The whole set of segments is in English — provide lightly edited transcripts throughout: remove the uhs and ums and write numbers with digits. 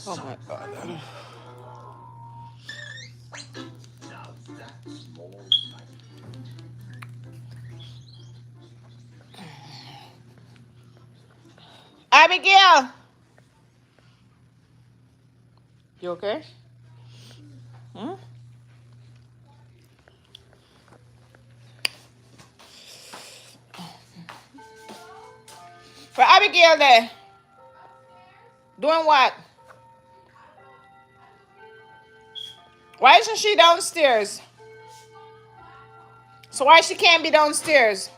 Oh my God. Abigail, you okay? Hmm? For Abigail there. Doing what? Why isn't she downstairs? So why she can't be downstairs?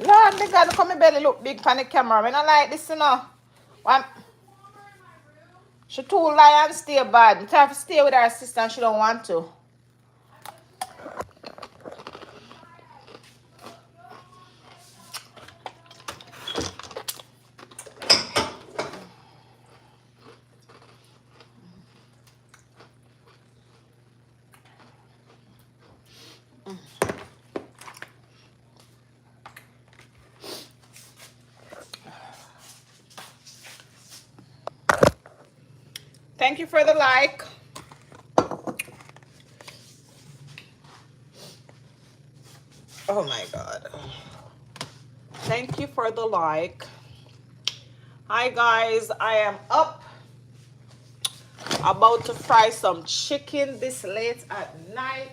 Lord, me God, look how my belly look big on the camera. I don't like this, you know. Why? She too lie and stay bad. She have to stay with her sister and she don't want to. Thank you for the like. Oh my God. Thank you for the like. Hi guys, I am up. About to fry some chicken this late at night.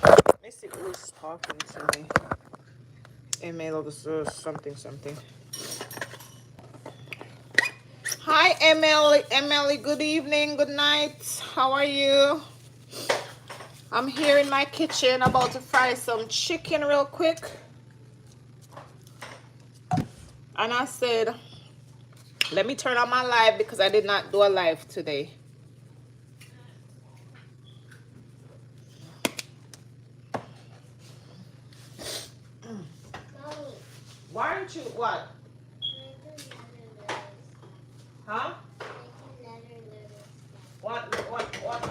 Let me see who's talking to me. Email something. Hi Emily, good evening, good night. How are you? I'm here in my kitchen about to fry some chicken real quick. And I said, let me turn on my live because I did not do a live today. Why aren't you what? Huh? What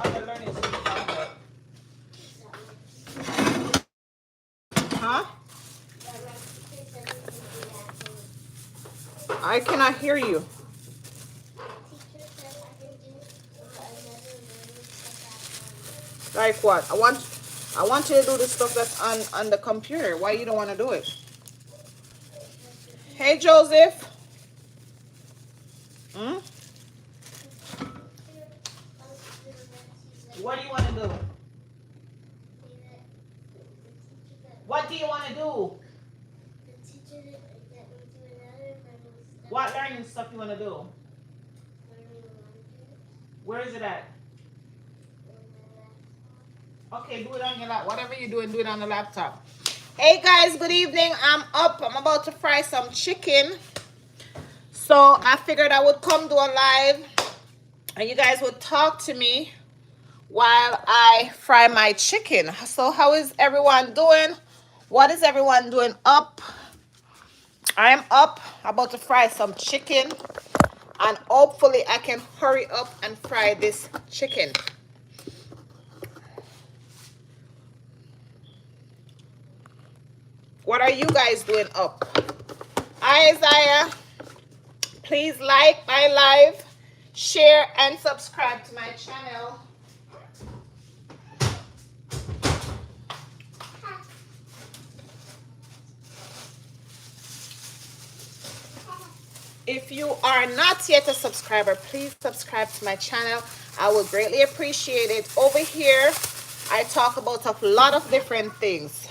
other learning is about? Huh? I cannot hear you. Like what? I want you to do the stuff that's on the computer. Why you don't want to do it? Hey Joseph. Hmm? What do you want to do? What do you want to do? What learning stuff you want to do? Where is it at? Okay, do it on your laptop. Whatever you're doing, do it on the laptop. Hey guys, good evening. I'm up. I'm about to fry some chicken. So I figured I would come do a live and you guys would talk to me while I fry my chicken. So how is everyone doing? What is everyone doing up? I'm up, about to fry some chicken, and hopefully I can hurry up and fry this chicken. What are you guys doing up? Hi Isaiah, please like my live, share and subscribe to my channel. If you are not yet a subscriber, please subscribe to my channel. I would greatly appreciate it. Over here, I talk about a lot of different things.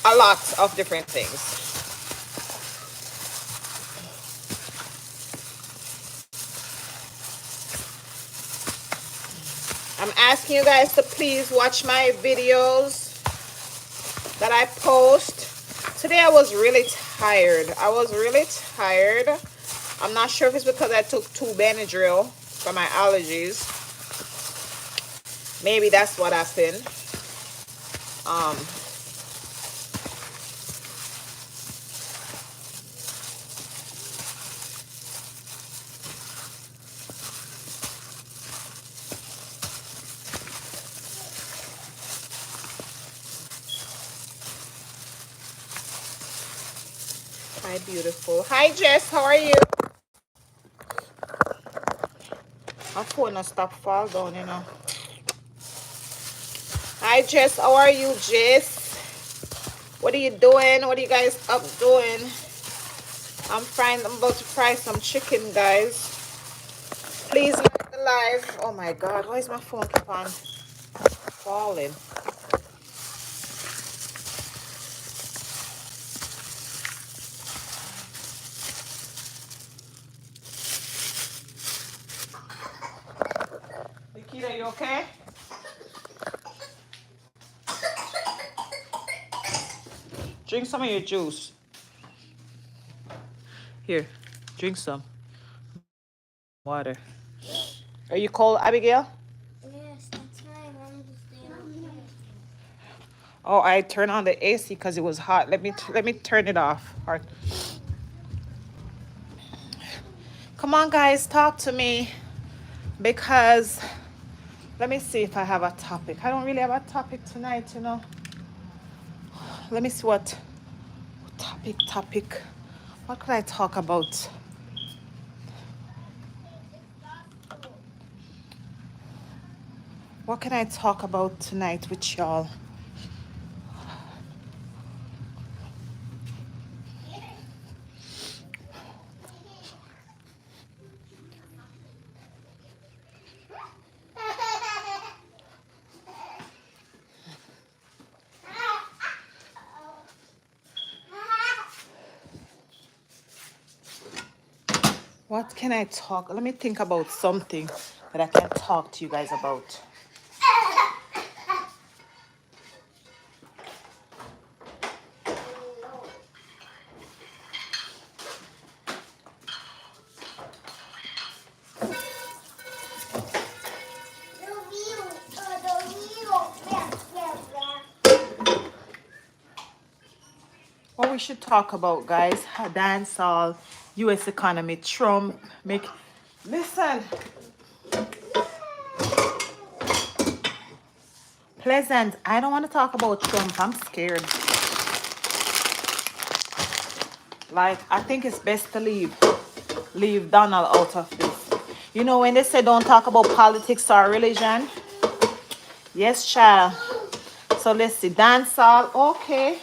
A lot of different things. I'm asking you guys to please watch my videos that I post. Today I was really tired. I'm not sure if it's because I took 2 Benadryl for my allergies. Maybe that's what happened. Hi, beautiful. Hi, Jess. How are you? My phone has stopped fall down, you know. Hi, Jess. How are you, Jess? What are you doing? What are you guys up doing? I'm frying. I'm about to fry some chicken, guys. Please like the live. Oh my God, why is my phone keep on falling? Nikita, you okay? Drink some of your juice. Here, drink some water. Are you cold, Abigail? Yes, that's why I wanted to stay on here. Oh, I turned on the AC because it was hot. Let me turn it off. All right. Come on, guys, talk to me because let me see if I have a topic. I don't really have a topic tonight, you know. Let me see what topic. What could I talk about? What can I talk about tonight with y'all? What can I talk? Let me think about something that I can talk to you guys about. What we should talk about, guys? Dancehall, U.S. economy, Trump, make. Listen, Pleasant. I don't want to talk about Trump. I'm scared. Like, I think it's best to leave Donald out of this. You know when they say don't talk about politics or religion? Yes, child. So let's see. Dancehall. Okay.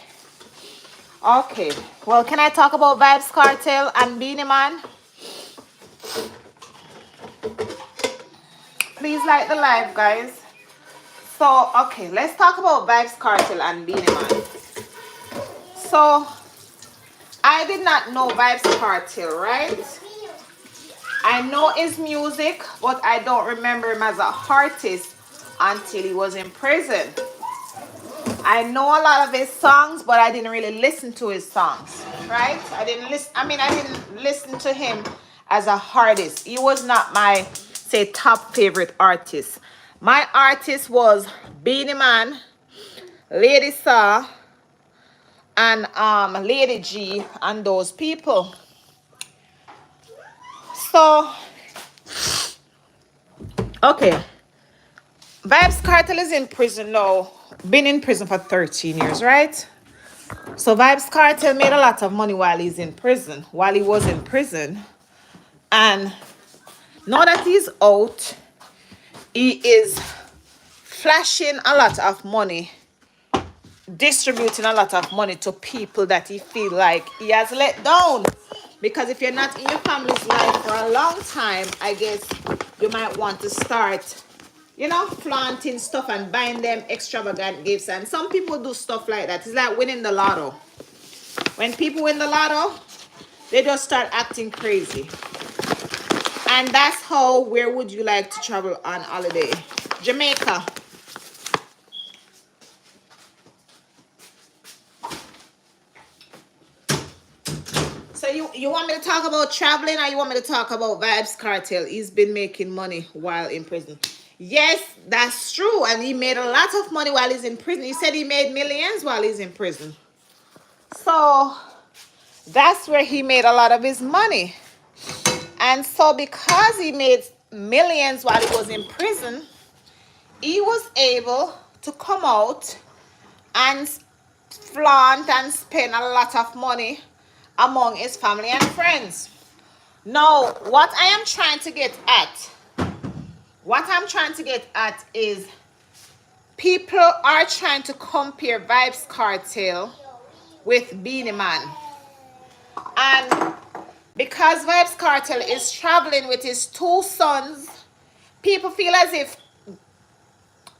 Okay. Well, can I talk about Vibes Cartel and Beanie Man? Please like the live, guys. So, okay, let's talk about Vibes Cartel and Beanie Man. So, I did not know Vibes Cartel, right? I know his music, but I don't remember him as an artist until he was in prison. I know a lot of his songs, but I didn't really listen to his songs, right? I didn't listen to him as a artist. He was not my, say, top favorite artist. My artist was Beanie Man, Lady Saw, and Lady G, and those people. So, okay. Vibes Cartel is in prison now. Been in prison for 13 years, right? So Vibes Cartel made a lot of money while he's in prison, while he was in prison. And now that he's out, he is flashing a lot of money, distributing a lot of money to people that he feel like he has let down. Because if you're not in your family's life for a long time, I guess you might want to start, you know, flaunting stuff and buying them extravagant gifts. And some people do stuff like that. It's like winning the lotto. When people win the lotto, they just start acting crazy. And that's how, where would you like to travel on holiday? Jamaica. So you want me to talk about traveling or you want me to talk about Vibes Cartel? He's been making money while in prison. Yes, that's true. And he made a lot of money while he's in prison. He said he made millions while he's in prison. So that's where he made a lot of his money. And so because he made millions while he was in prison, he was able to come out and flaunt and spend a lot of money among his family and friends. Now, what I am trying to get at, is people are trying to compare Vybz Kartel with Beenie Man. And because Vybz Kartel is traveling with his two sons, people feel as if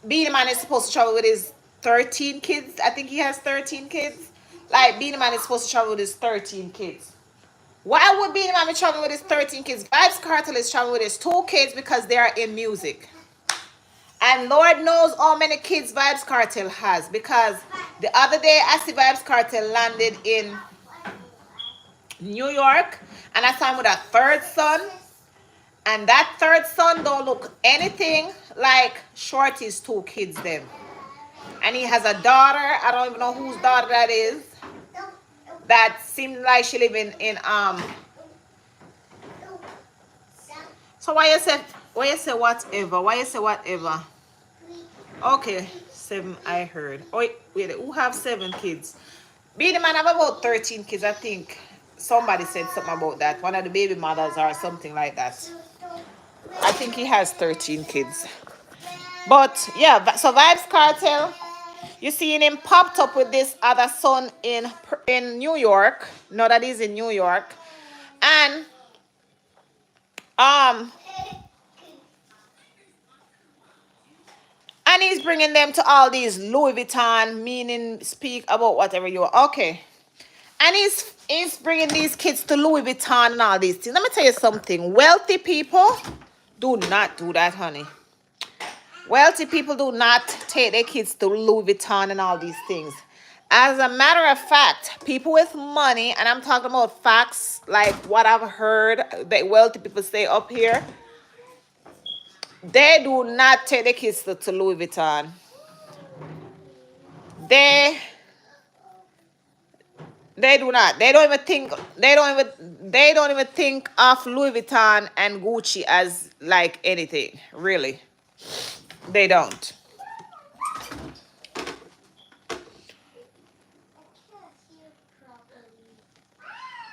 Beenie Man is supposed to travel with his 13 kids. I think he has 13 kids. Like, Beenie Man is supposed to travel with his 13 kids. Why would Beenie Man be traveling with his 13 kids? Vybz Kartel is traveling with his two kids because they are in music. And Lord knows how many kids Vybz Kartel has. Because the other day, I see Vybz Kartel landed in New York. And I saw him with a third son. And that third son don't look anything like Shorty's two kids then. And he has a daughter. I don't even know whose daughter that is. That seemed like she live in So why you say whatever? Why you say whatever? Okay, 7 I heard. Oh wait, who have 7 kids? Beenie Man have about 13 kids, I think. Somebody said something about that. One of the baby mothers or something like that. I think he has 13 kids. But yeah, so Vybz Kartel, you seeing him popped up with this other son in New York. No, that is in New York. And he's bringing them to all these Louis Vuitton, meaning speak about whatever you want. Okay. And he's bringing these kids to Louis Vuitton and all these things. Let me tell you something. Wealthy people do not do that, honey. Wealthy people do not take their kids to Louis Vuitton and all these things. As a matter of fact, people with money, and I'm talking about facts, like what I've heard that wealthy people say up here, they do not take their kids to Louis Vuitton. They do not. They don't even think of Louis Vuitton and Gucci as like anything, really. They don't.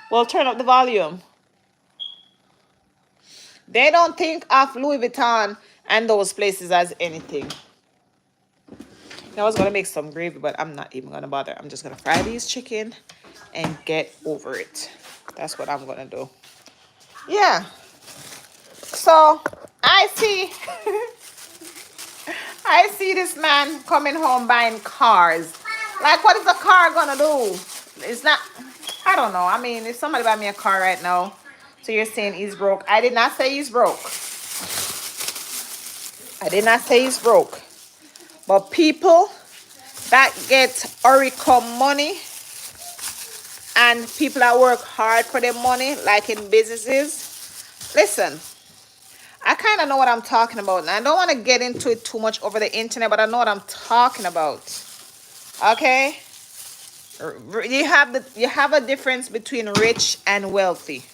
Well, turn up the volume. They don't think of Louis Vuitton and those places as anything. I was going to make some gravy, but I'm not even going to bother. I'm just going to fry these chicken and get over it. That's what I'm going to do. Yeah. So, I see this man coming home buying cars. Like, what is a car going to do? It's not, I don't know. I mean, if somebody buy me a car right now, so you're saying he's broke. I did not say he's broke. I did not say he's broke. But people that get Oricom money and people that work hard for their money, like in businesses, listen, I kind of know what I'm talking about. And I don't want to get into it too much over the internet, but I know what I'm talking about. Okay? You have a difference between rich and wealthy.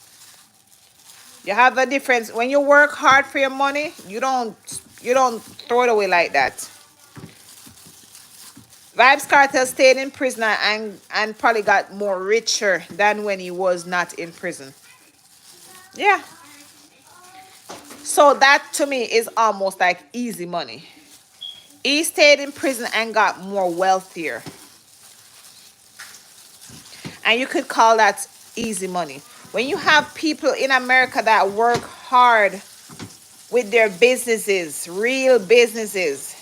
You have a difference. When you work hard for your money, you don't throw it away like that. Vybz Kartel stayed in prison and probably got more richer than when he was not in prison. Yeah. So that to me is almost like easy money. He stayed in prison and got more wealthier. And you could call that easy money. When you have people in America that work hard with their businesses, real businesses,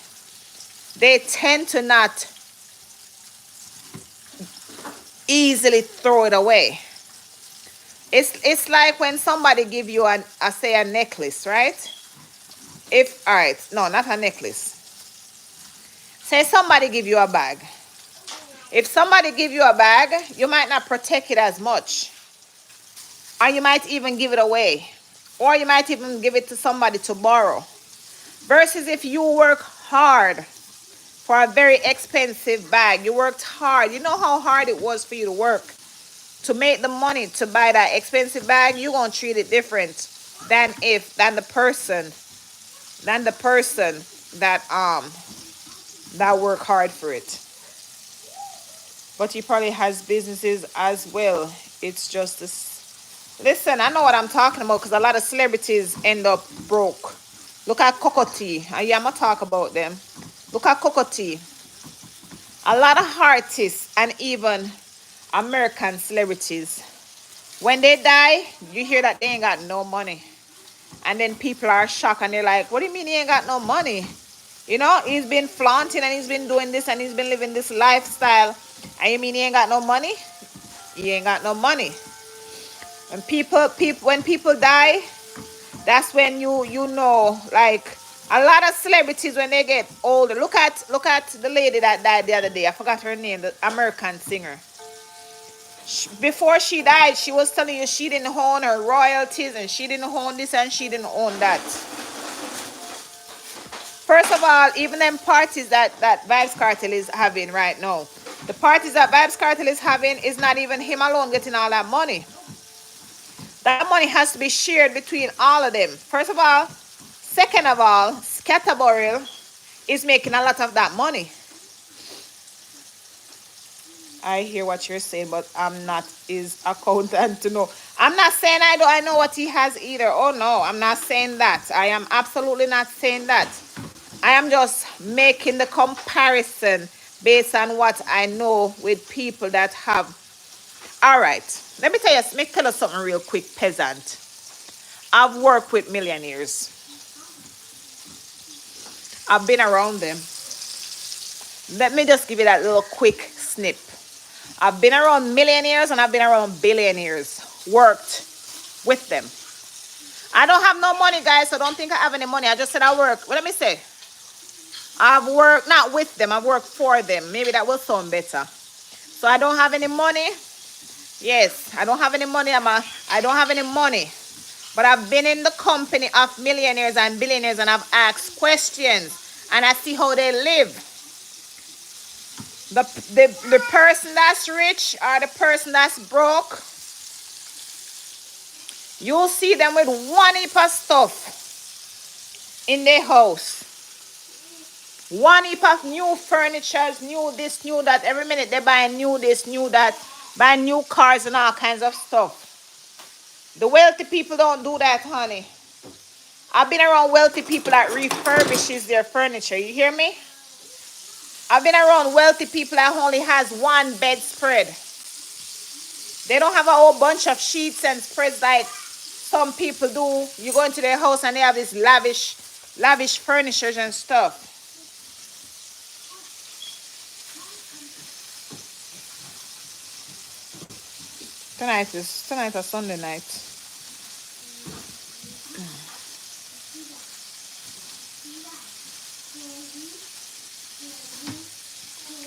they tend to not easily throw it away. It's like when somebody give you a necklace, right? No, not a necklace. Say somebody give you a bag. If somebody give you a bag, you might not protect it as much. Or you might even give it away. Or you might even give it to somebody to borrow. Versus if you work hard for a very expensive bag. You worked hard. You know how hard it was for you to work to make the money to buy that expensive bag. You're going to treat it different than the person that work hard for it. But he probably has businesses as well it's just this. Listen, I know what I'm talking about because a lot of celebrities end up broke. Look at Cocotti. Yeah, I'm gonna talk about them. Look at Cocotti. A lot of artists and even American celebrities, when they die, you hear that they ain't got no money. And then people are shocked and they're like, what do you mean he ain't got no money? You know, he's been flaunting and he's been doing this and he's been living this lifestyle. And you mean he ain't got no money? He ain't got no money. When people die, that's when you know, like a lot of celebrities when they get older. Look at the lady that died the other day. I forgot her name, the American singer. Before she died, she was telling you she didn't own her royalties and she didn't own this and she didn't own that. First of all, even them parties that Vybz Kartel is having right now, the parties that Vybz Kartel is having is not even him alone getting all that money. That money has to be shared between all of them. First of all. Second of all, Scatterburrell is making a lot of that money. I hear what you're saying, but I'm not his accountant to know. I'm not saying I know what he has either. Oh no, I'm not saying that. I am absolutely not saying that. I am just making the comparison based on what I know with people that have. All right, let me tell you something real quick, peasant. I've worked with millionaires. I've been around them. Let me just give you that little quick snip. I've been around millionaires and I've been around billionaires. Worked with them. I don't have no money, guys, so don't think I have any money. I just said I work. What let me say? I've worked not with them, I've worked for them. Maybe that will sound better. So I don't have any money. Yes, I don't have any money. I don't have any money. But I've been in the company of millionaires and billionaires and I've asked questions and I see how they live. The person that's rich or the person that's broke, you'll see them with one heap of stuff in their house. One heap of new furniture, new this, new that. Every minute they buy new this, new that, buy new cars and all kinds of stuff. The wealthy people don't do that, honey. I've been around wealthy people that refurbishes their furniture. You hear me? I've been around wealthy people that only has one bedspread. They don't have a whole bunch of sheets and spreads like some people do. You go into their house and they have this lavish furniture and stuff. Tonight is Sunday night.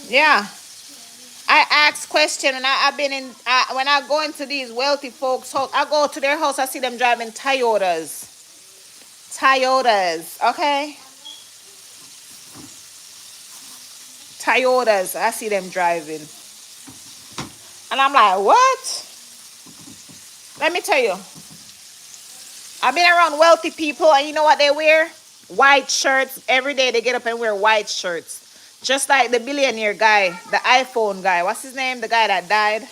Yeah. I ask questions and I've been in, when I go into these wealthy folks' house, I go to their house, I see them driving Toyotas. Okay? Toyotas, I see them driving. And I'm like, what? Let me tell you. I've been around wealthy people and you know what they wear? White shirts. Every day they get up and wear white shirts. Just like the billionaire guy, the iPhone guy. What's his name? The guy that died.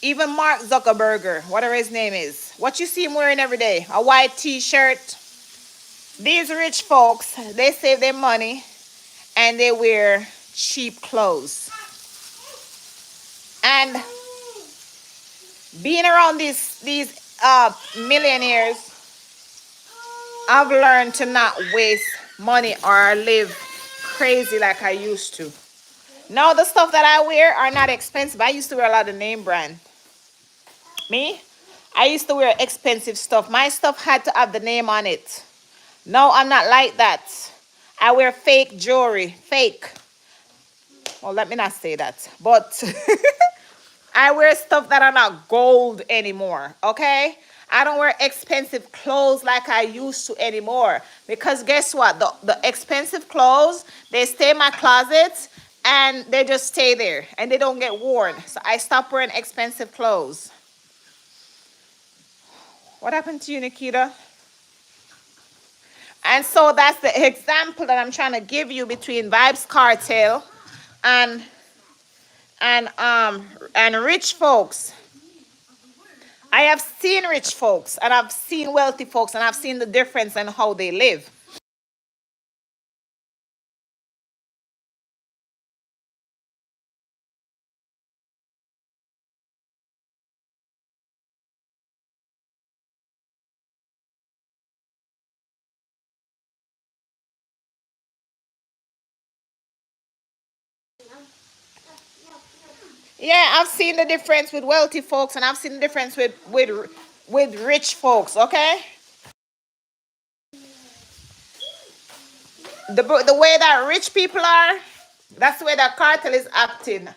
Even Mark Zuckerberg, whatever his name is. What you see him wearing every day? A white t-shirt. These rich folks, they save their money and they wear cheap clothes. And being around these millionaires, I've learned to not waste money or live crazy like I used to. Now the stuff that I wear are not expensive. I used to wear a lot of name brand. Me? I used to wear expensive stuff. My stuff had to have the name on it. No, I'm not like that. I wear fake jewelry. Fake. Well, let me not say that. But I wear stuff that are not gold anymore. Okay? I don't wear expensive clothes like I used to anymore. Because guess what? The expensive clothes, they stay in my closet and they just stay there. And they don't get worn. So I stopped wearing expensive clothes. What happened to you, Nikita? And so that's the example that I'm trying to give you between Vybz Kartel and rich folks. I have seen rich folks and I've seen wealthy folks and I've seen the difference in how they live. Yeah, I've seen the difference with wealthy folks and I've seen the difference with rich folks, okay? The way that rich people are, that's the way that cartel is acting.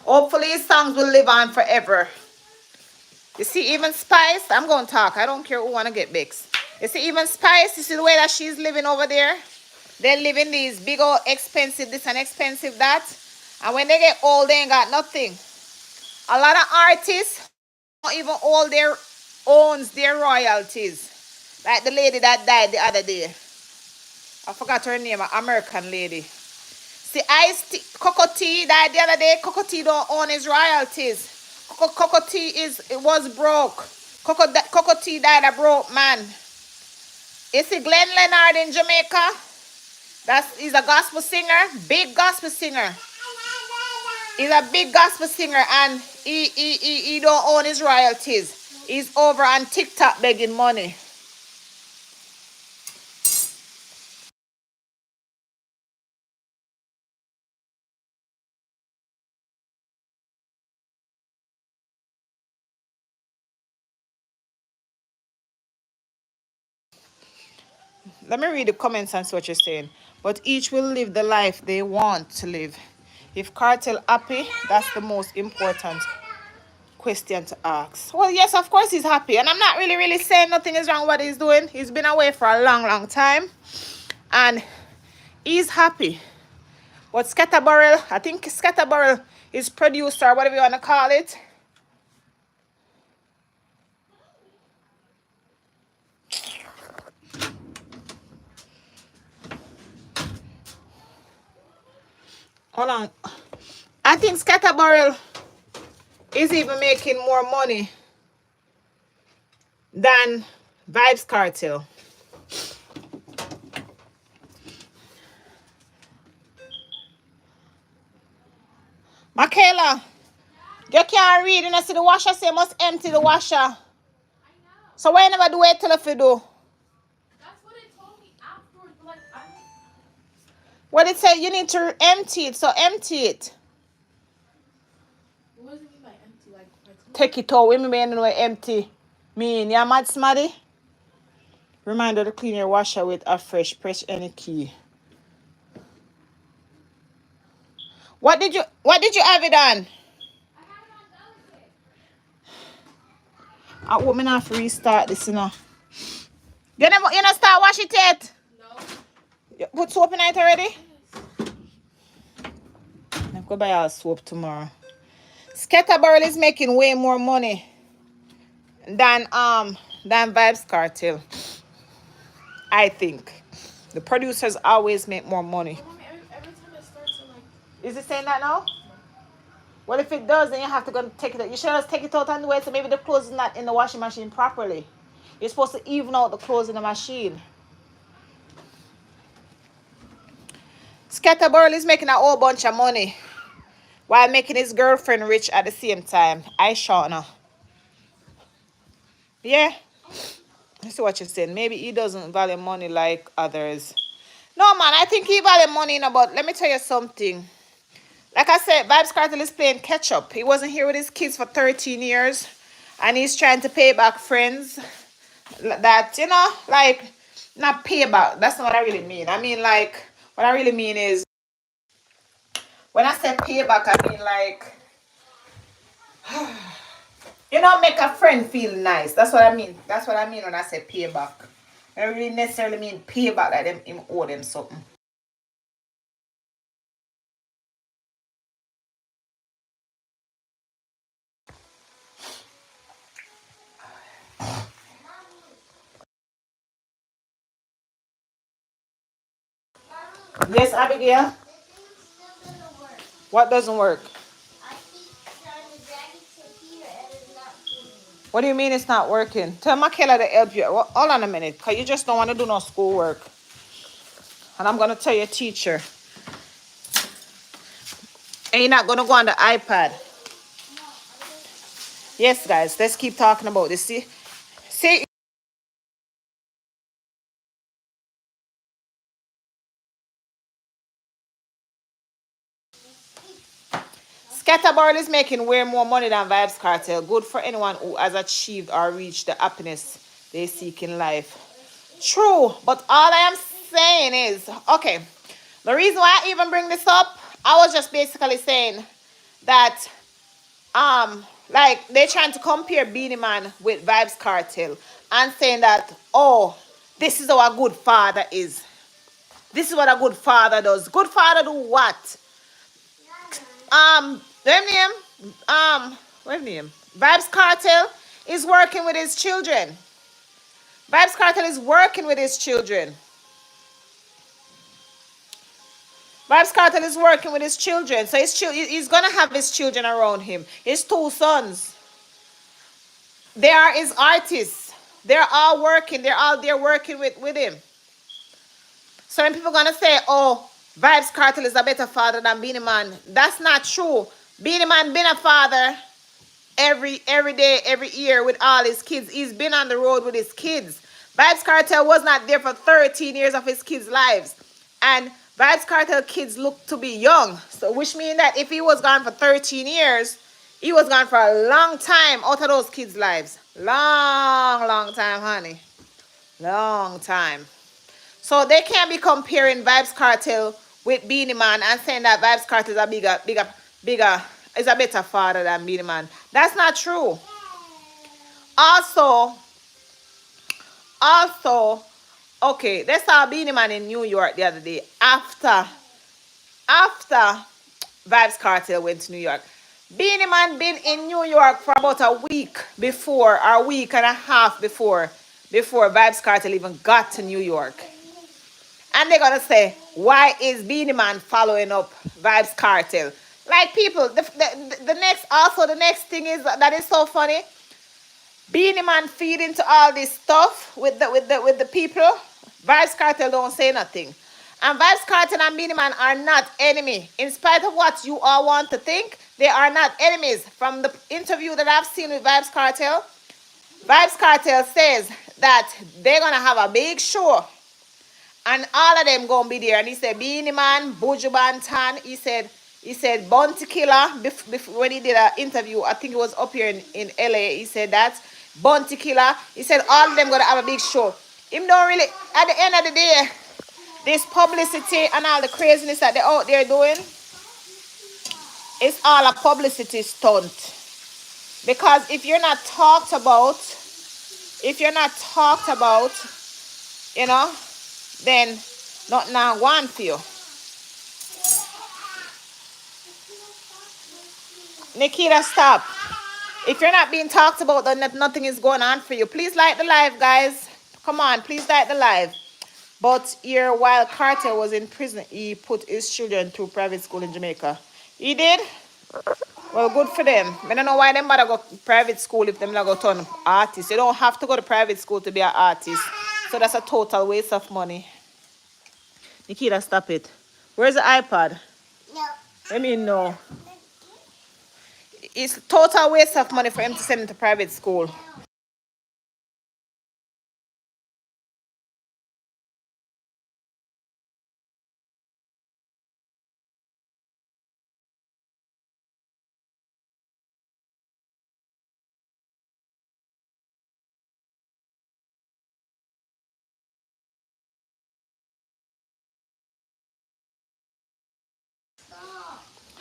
Hopefully his songs will live on forever. You see, even Spice, I'm going to talk. I don't care who want to get big. You see, even Spice, you see the way that she's living over there? They live in these big old expensive this and expensive that. And when they get old, they ain't got nothing. A lot of artists don't even hold their owns their royalties. Like the lady that died the other day. I forgot her name, an American lady. See, Coco T died the other day. Coco T don't own his royalties. Coco T it was broke. Coco T died a broke man. You see Glenn Leonard in Jamaica? He's a gospel singer, big gospel singer. He's a big gospel singer and he don't own his royalties. He's over on TikTok begging money. Let me read the comments and see what you're saying. But each will live the life they want to live. If Cartel happy, that's the most important question to ask. Well, yes, of course he's happy. And I'm not really saying nothing is wrong with what he's doing. He's been away for a long time. And he's happy. But Scatterburrell, I think Scatterburrell is producer, whatever you want to call it. Hold on. I think Scatterburrell is even making more money than Vybz Kartel. Michaela, you can't read and I see the washer say must empty the washer. So why you never do it till if you do? That's what it told me afterwards, but like I what it said you need to empty it, so empty it. What does it mean by empty? Like take it out. What mean by empty? Mean you mad smarty? Reminder to clean your washer with a fresh press any key. What did you have it on? I want me not to restart this, you know. You not start wash it yet? No. You put soap in it already? Yes. I'm go buy our soap tomorrow. Scatterburrell is making way more money than Vybz Kartel. I think. The producers always make more money. Every time it starts like... Is it saying that now? Well, if it does, then you have to go take it out. You should just take it out and do it so maybe the clothes is not in the washing machine properly. You're supposed to even out the clothes in the machine. Scatterburrell is making a whole bunch of money while making his girlfriend rich at the same time. I Shauna. Yeah. I see what you're saying. Maybe he doesn't value money like others. No, man, I think he value money, you know, but let me tell you something. Like I said, Vybz Kartel is playing catch up. He wasn't here with his kids for 13 years. And he's trying to pay back friends. That, you know, like, not pay back. That's not what I really mean. I mean, like, what I really mean is, when I say pay back, I mean, like, you know, make a friend feel nice. That's what I mean. That's what I mean when I say pay back. I don't really necessarily mean pay back like him owe them something. Yes, Abigail? What doesn't work? I keep trying to drag it to here and it's not moving. What do you mean it's not working? Tell Michaela to help you. Well, hold on a minute, because you just don't want to do no schoolwork. And I'm going to tell your teacher. And you're not going to go on the iPad. Yes, guys, let's keep talking about this. See, Scatterbarrel is making way more money than Vibes Cartel. Good for anyone who has achieved or reached the happiness they seek in life. True, but all I am saying is, okay, the reason why I even bring this up, I was just basically saying that, like, they're trying to compare Beanie Man with Vibes Cartel and saying that, oh, this is how a good father is. This is what a good father does. Good father do what? What name? Vibes Cartel is working with his children. Vibes Cartel is working with his children. Vibes Cartel is working with his children. So he's going to have his children around him. His two sons. They are his artists. They're all working. They're all there working with him. So when people are going to say, oh, Vibes Cartel is a better father than Beanie Man. That's not true. Beanie Man been a father every day, every year with all his kids. He's been on the road with his kids. Vibes Cartel was not there for 13 years of his kids' lives. And Vibes Cartel kids look to be young. So which means that if he was gone for 13 years, he was gone for a long time out of those kids' lives. Long time, honey. Long time. So they can't be comparing Vibes Cartel with Beanie Man and saying that Vibes Cartel is a bigger, is a better father than Beanie Man. That's not true. Also, okay, they saw Beanie Man in New York the other day after Vibes Cartel went to New York. Beanie Man been in New York for about a week before, or a week and a half before Vibes Cartel even got to New York. And they're gonna say, why is Beanie Man following up Vibes Cartel? Like, people, the next thing is that is so funny. Beanie Man feed into all this stuff with the people. Vibes Cartel don't say nothing. And Vibes Cartel and Beanie Man are not enemy. In spite of what you all want to think, they are not enemies. From the interview that I've seen with Vibes Cartel says that they're gonna have a big show. And all of them gonna be there. And he said Beanie Man, Buju Banton, he said Bounty Killer, when he did an interview, I think it was up here in LA, he said that. Bounty Killer, he said all of them gonna have a big show. Him don't really, at the end of the day, this publicity and all the craziness that they're out there doing, it's all a publicity stunt. Because if you're not talked about, you know, then nothing I want for you. Nikita, stop. If you're not being talked about, then nothing is going on for you. Please like the live, guys. Come on, please like the live. But here, while Carter was in prison, he put his children through private school in Jamaica. He did? Well, good for them. I don't know why them bother go private school if them not go turn artists. You don't have to go to private school to be an artist. So that's a total waste of money. Nikita, stop it. Where's the iPad? No. Let me know. It's a total waste of money for him to send him to private school.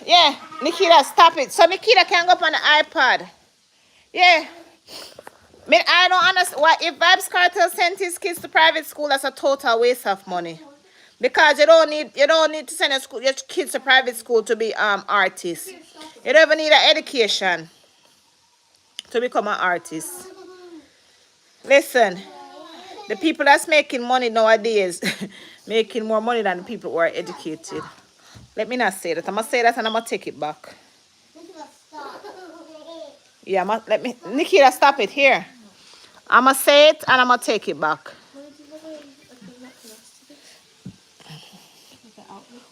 Yeah, Nikita, stop it. So Nikita can go up on the iPad. Yeah. I mean, I don't understand why if Vibes Cartel sent his kids to private school, that's a total waste of money. Because you don't need to send your kids to private school to be artists. You don't even need an education to become an artist. Listen, the people that's making money nowadays making more money than the people who are educated. Let me not say that. I'm gonna say that and I'm gonna take it back. Stop. Yeah, let me, Nikita, stop it here. I'm gonna say it and I'm gonna take it back.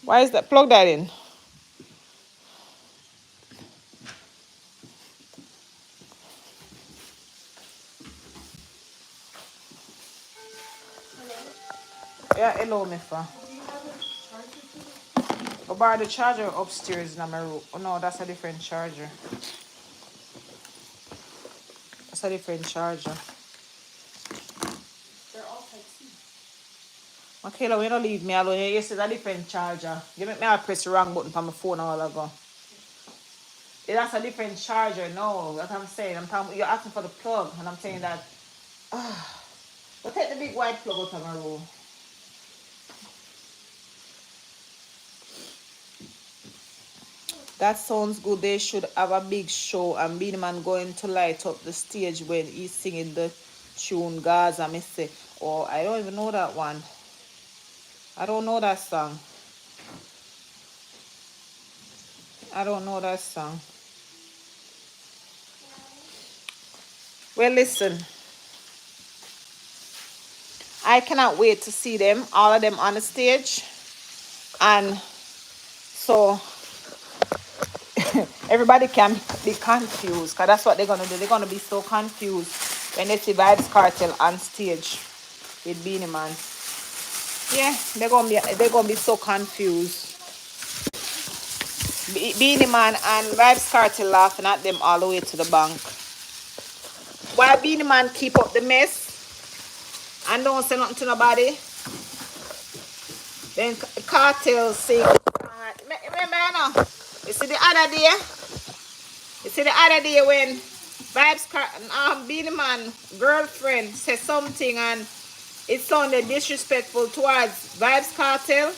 Why is that? Plug that in. Yeah, hello, me fa. Go borrow the charger upstairs in my room. Oh no, that's a different charger. That's a different charger. Michaela, you don't leave me alone. You said a different charger. You make me I press the wrong button for my phone a while ago. Yeah, that's a different charger. No, that's what I'm saying. I'm talking. You're asking for the plug, and I'm saying that. We'll take the big white plug out of my room. That sounds good. They should have a big show and Beenie Man going to light up the stage when he's singing the tune Gaza. Me say, oh, I don't even know that one. I don't know that song. I don't know that song. Well, listen. I cannot wait to see them, all of them on the stage. And so everybody can be confused because that's what they're going to do. They're going to be so confused when they see Vybz Kartel on stage with Beenie Man. Yeah, they're gonna be so confused. Beenie Man and Vybz Kartel laughing at them all the way to the bank. While Beenie Man keep up the mess and don't say nothing to nobody, then Kartel sing. Remember, you see the other day? You see the other day when Vybz Kartel, Beenie Man girlfriend said something and it sounded disrespectful towards Vybz Kartel.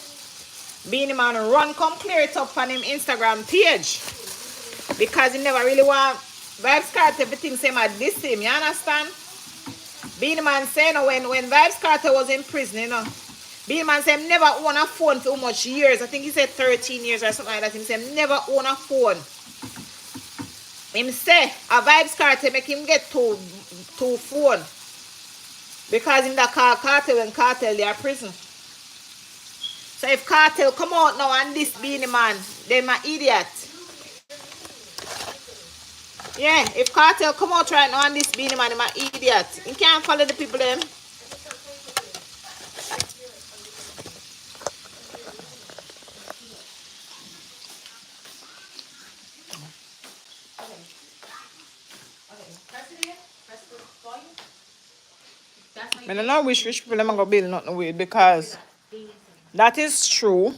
Beenie Man run come clear it up on him Instagram page because he never really want Vybz Kartel everything say I diss him, you understand? Beenie Man say no, when Vybz Kartel was in prison, you know, Beenie Man say never own a phone for how much years. I think he said 13 years or something like that. He said never own a phone. Him say a Vybz Kartel make him get two phone because in the Kartel when Kartel they are prison. So if Kartel come out now and this Beenie Man, them an idiot. Yeah, if Kartel come out right now and this Beenie Man, them an idiot. You can't follow the people them. I don't know which rich people them gonna build nothing with because that is true,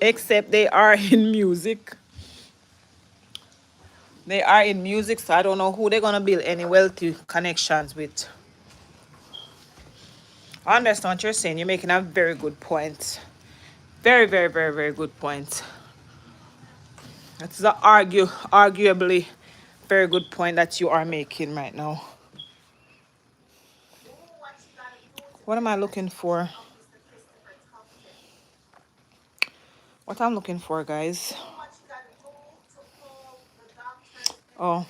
except they are in music. They are in music, so I don't know who they're gonna build any wealthy connections with. I understand what you're saying. You're making a very good point. Very, very, very, very good point. It's an arguably very good point that you are making right now. What am I looking for? What I'm looking for, guys. Oh.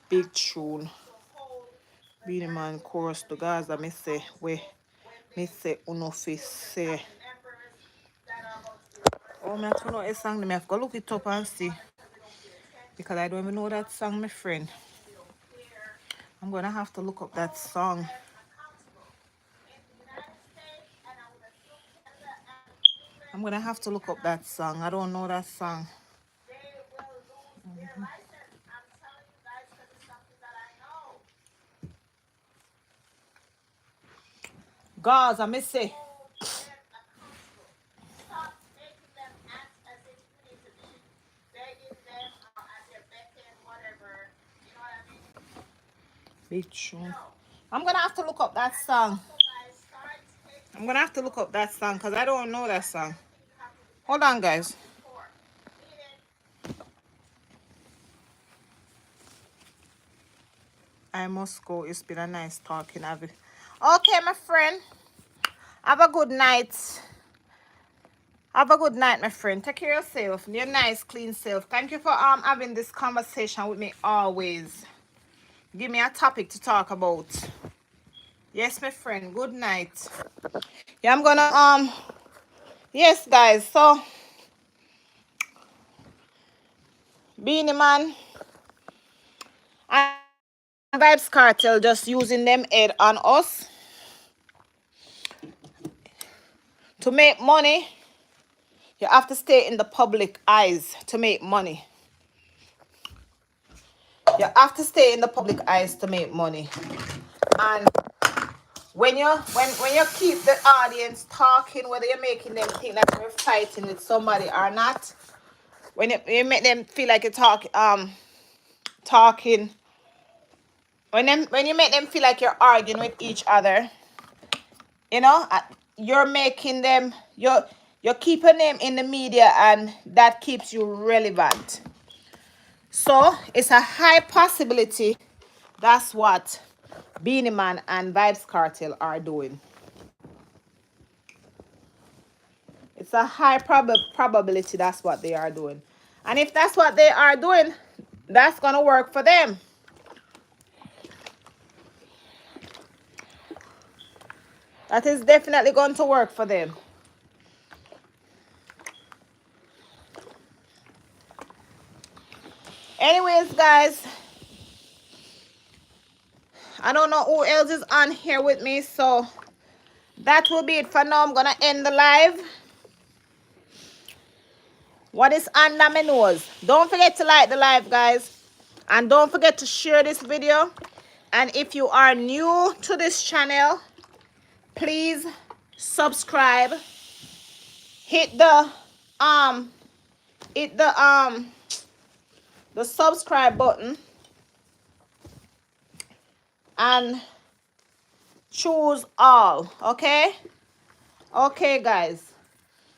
Big tune. Beenie Man chorus to Gaza. Me say uno fi say. Oh, me have to know a song. Me have to look it up and see. Because I don't even know that song, my friend. I'm gonna have to look up that song. I'm gonna have to look up that song. I don't know that song. Gaza, me say. Big tune. I'm gonna have to look up that song. I'm gonna have to look up that song because I don't know that song. Hold on, guys. I must go. It's been a nice talking. Okay, my friend. Have a good night. Have a good night, my friend. Take care of yourself. Your nice, clean self. Thank you for having this conversation with me always. Give me a topic to talk about. Yes, my friend. Good night. Yeah, I'm gonna yes, guys. So Beenie Man and Vibes Cartel just using them head on us to make money. You have to stay in the public eyes to make money. You have to stay in the public eyes to make money. And when you keep the audience talking, whether you're making them think that you're fighting with somebody or not, when you make them feel like you're talking, when you make them feel like you're arguing with each other, you know, you're making them, you're keeping them in the media, and that keeps you relevant. So it's a high possibility that's what Beenie Man and Vibes Cartel are doing. It's a high probability that's what they are doing. And if that's what they are doing, that's going to work for them. That is definitely going to work for them. Anyways, guys, I don't know who else is on here with me, so that will be it for now. I'm going to end the live. What is under my nose? Don't forget to like the live, guys. And don't forget to share this video. And if you are new to this channel, please subscribe. Hit the subscribe button and choose all. Okay, guys.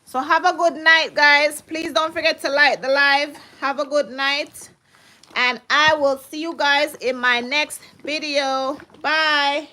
So have a good night, guys. Please don't forget to like the live. Have a good night. And I will see you guys in my next video. Bye.